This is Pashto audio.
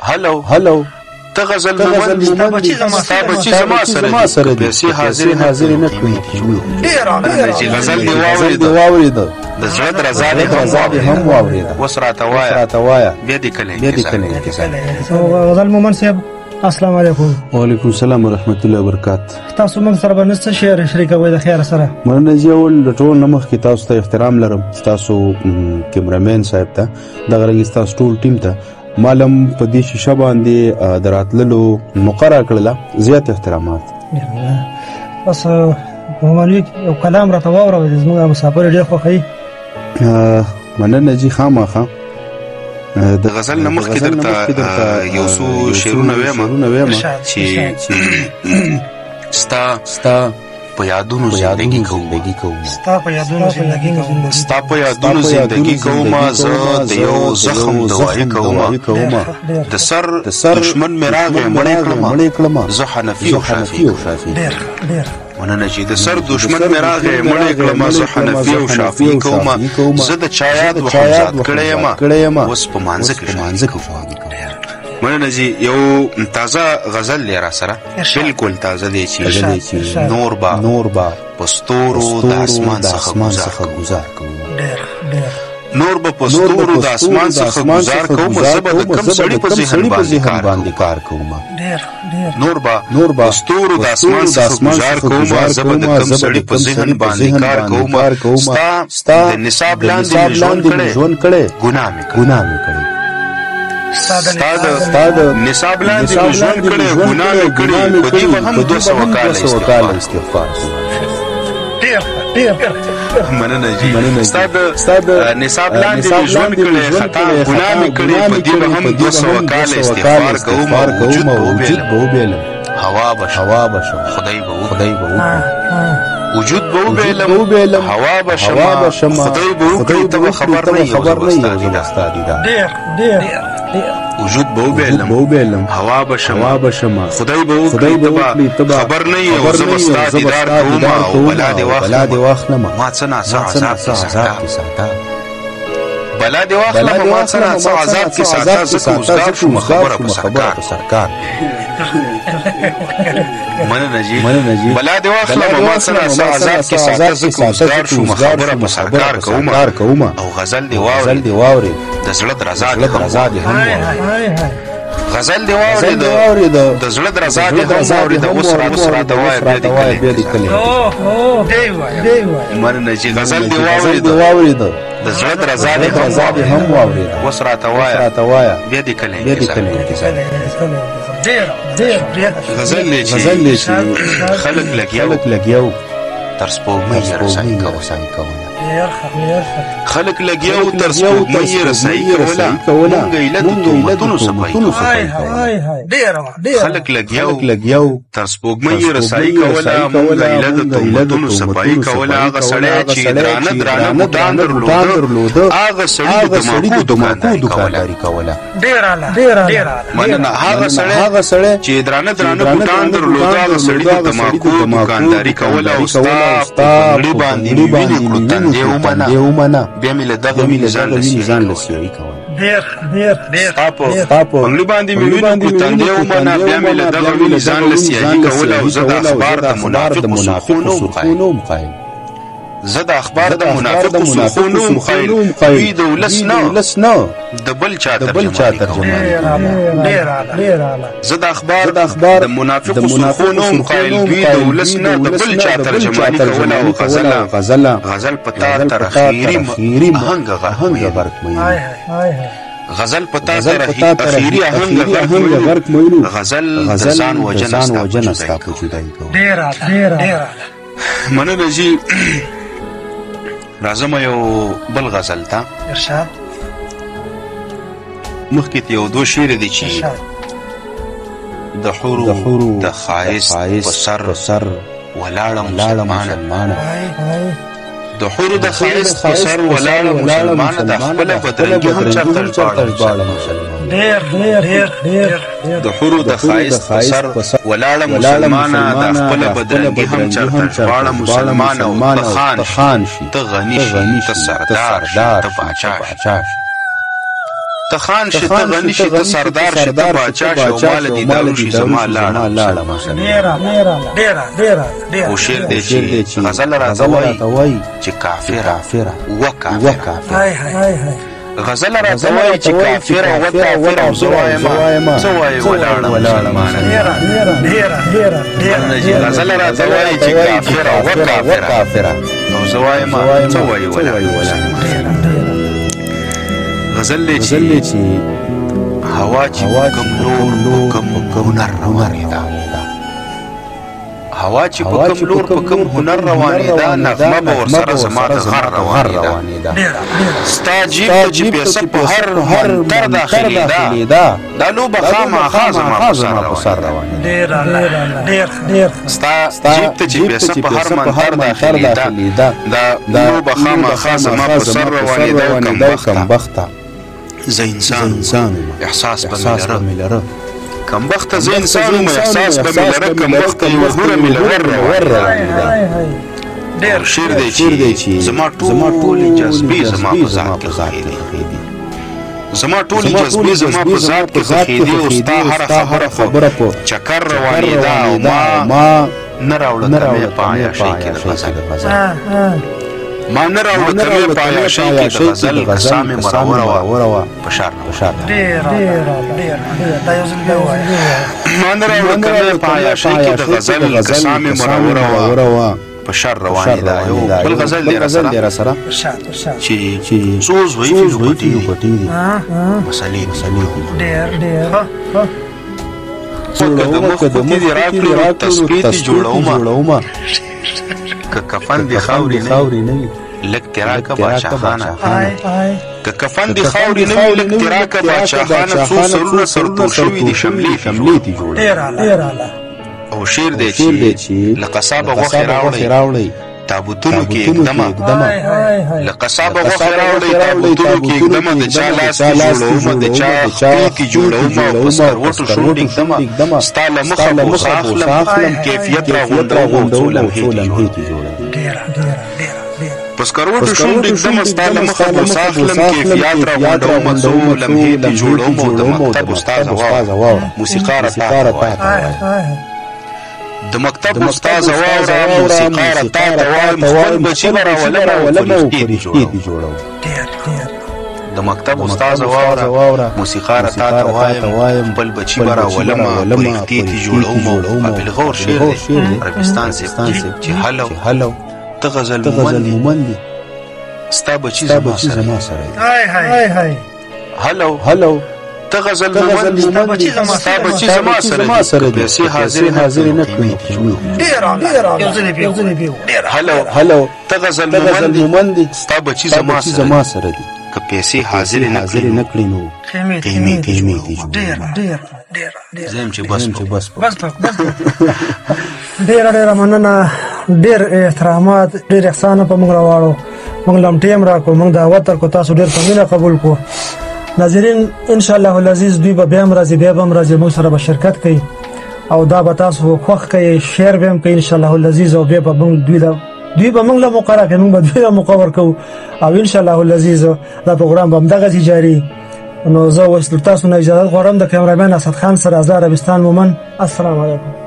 هلو ته غزل مومند ستا بچی زما سره دي پیسې حاضر نه کړي ډېر غزل دی واورید د زړه درزا دې هم واورید اوس راته وایا بیا دې کله غزل مومند صاحب السلام علیکم. وعلیکم السلام ورحمت الله وبرکاته. تاسو موږ سره باندې څه شعر شریکوي د خیر سره؟ مننه زه ول ټول نمخ کې تاسو ته احترام لرم، تاسو کیمرامین صاحب ته دغه رنګ تاسو ټول ټیم ته معلم په دې شیشه باندې دراتللو مقرره کړله زیات احترامات. بس مومن یو کلام راته واوره زموږ مسافر ډېر خوښوي. مننه جی خامخا د غزل نه مخکې درته یو څو شعرونه وایم چې ستا په یادونو زندگی کوم ستا په یادونو زندگی کوم زه د یو زخم دوايي کوم د سر دشمن مې راغی مړې کړم زه حنفي او شافعي مننه چې د سر دشمن مې راغی مړې کړم زه حنفي او شافعي کوم زه د چایات وحمزات کړم اوس په مانځ کې مننه جی یو تازه غزل لرا سره بالکل تازه دی چې نور با پستورو د اسمان څخه گزار کوم نور به پستورو د اسمان څخه گزار کوم زبد کم سړی په ذهن باندې کار کوم نور با پستورو د اسمان څخه گزار کوم زبد کم سړی په ذهن باندې کار کوم ستا د نصاب لاندې ژوند کړي ګناه مې کړي استاد نصاب لاندې ژوند کړي ګناه مې کړي په دې به هم 200 کال استغفار مننه جی استاد نصاب لاندې ژوند کړي خطا ګناه مې کړي په دې به هم 200 کال استغفار کوم وجود به وبېلم هوا بشم خدای به وجود به وبېلم هوا بشم خدای به وکړي ته خبر نه یو استاد ډېر وجود به وبېلم هوا بشم خدای به وکړي ته خبر نه یو زه ستا دیدار کوم او بلا دې واخلم ما څه ناڅه عذاب کې ساته بلا دې واخلم ما څه ناڅه عذاب کې ساته زه کوزدار شوم خبره په سرکار مننه جی بلا دې واخلم ما څه ناڅه عذاب کې ساته زه کوزدار شوم خبره په سرکار کوم او غزل دې واوري د زړه درزا دې هم غزل دی واورید د زړه درزا دې هم واورید اوس راته وای بیا دې کلی مننه چې غزل دی واورید د زړه درزا دې هم واورید اوس راته وای بیا دې کلی غزل چې خلق لګیاو تر سپوږمۍ رسای کوله خلق لګیاو تر سپوږمۍ رسای کوله مونږ ایله د تهمتونو صفای خلق لګیاو تر سپوږمۍ رسای کوله مونږ ایله د تهمتونو صفای کوله هغه سړی چې درانه بوټان درلوده هغه سړی د تماکو دکانداري کوله ډېر مننه هغه سړی چې درانه بوټان درلوده هغه سړی د تماکو دکانداري کوله او ستا غړي باندې ویني کړو دیومنا بیا مې له دغه میزان لسیوي کوله ډېر تاپو انګلی باندې مې ویني کو دیومنا بیا مې له دغه میزان لسیوي کوله او زه د اخبار د منافقو مقایل زه د اخبار د منافقو سخونو مخایل وی د ولس نه د بل چا ترجمه زه د اخبار د منافقو سخونو مخایل وی د ولس نه د بل چا ترجمه کوله او غزل پتا تر اخیری آهنگ غرق مې غزل پتا تر اخیری آهنگ غرق مې غزل د ځان وجن استا په جدای کو ډېر مننه جی راځم یو بل غزل ته ارشاد مخکې یو دو شعر دي چې د حورو د خایس په سر ولاړم مسلمانه د حورو د خایس په سر ولاړم مسلمانه د خپل بدرنګي هم چرته ژباړم ډېر د حورو د خایس په سر ولاړم مسلمانه د خپل بدرنګي هم چرته ژباړم مسلمانه او ته خان شي ته غني شي ته سردار ته باچا ته خان شي ته غني شي ته سردار شي ته باچا شي او مال دي دارو شي زما لاړه ډېره او شعر دی چې غزل راته وایي چې کافر وکافر غزل راته وایي چې کافر وکافر زه وایي ولاړه ډېره غزل راته وایي چې کافر وکافر او زه وایم څه وایي ولاړه غزل دی چې هوا چې کوم لور کوم هنر روانې ده هوا چې په کوم لور په کوم هنر روانې ده نغمه به ورسره زما د غر روانې ده ستا جیب ته چې پیسه په هر منتر داخلي ده دا لوبه خامخا زما په سر روانې ده ستا جیب ته چې پیسه په هر منتر داخلي ده دا لوبه خامخا زما په سر روانې ده کم بخته زه انسان احساس به مې لره کم بخته زه انسان یم احساس به مې لره کم بخته یوه هوره مې له ور ډېر شعر دی چې زما ټولې جذبې زما په ذات کې ښخې دي زما ټولې جذبې زما په ذات کې ښخې دي او ستا هره خبره په چکر روانې ده او ما نه راوړه کمې په عیاشۍ کې د غزل ما نه راوړه کمې په عیاشۍ کې د غزل قسام یې مروره وه په شار ما نه راوړه کمې په عیاشۍ کې د غزل قسام یې مروره وه په شر روانې ده یو بل غزل دی راسره چې څو ضعیفې لوکټې دي مسلې ډېر د مخ ګوتې دې راکړې او تسبیح دې جوړومه که کفن دې خاورې نه وي لږ ترې راکړه باچاخانه که کفن دې خاورې نه وي لږ ترې راکړه باچاخانه څو سرونه سرتور شوي دي شملې دې جوړې او شعر دی چې له قصابه غوښې راوړئ تابوتونو کې اقدمه له قصابه غوښې راوړئ تابوتونو کې اقدمه د چا لاس کې جوړومه د چا خپې کې جوړومه او په سکروټو شونډ اقدمه ستا له مخه بوسه اخلم کیفیت راغونډوم څو لمحې کې جوړوم په سکروټو شونډ اقدمه ستا له مخه بوسه اخلم کیفیت راغونډوم څو لمحې کې جوړوم او د مکتب استاد واوره موسیقار تا د مکتب استاد واوره موسیقار تا ته وایم خپل بچي به راولم او فرښتې دې جوړوم د مکتب استاد واوره موسیقار تا ته وایم خپل بچي به راولم او فرښتې دې جوړوم او بالغور شعر دی عربستان صاحب چې هلو ته غزل مومندي ستا بچي زما سره هلو ته غزل مومند ستا بچي زما سره دي پیسې حاضر نه کړي هلو ته غزل مومند ستا بچي زما سره دي که پیسې حاضر نه کړي نو قیمې دي زم چې بس ډېر مننه ډېر احترامات ډېر احسان په موږ راوړو موږ لم ټیم راکو موږ دعوت ورکو تاسو ډېر په مینه قبول کو ناظرین ان شاء الله العزیز دوی به بیا هم راځي موږ سره به شرکت کوي او دا به تاسو خوښ کوي شیر به هم کوي ان شاء الله العزیز او بیا به دوی به موږ له مقرره کوي موږ به دوی له مقرر کوو او ان شاء الله العزیز دا پروګرام به همدغسې جاري نو زه اوس تاسو نه اجازه غواړم د کیمرامین اسد خان سره عربستان مومن السلام علیکم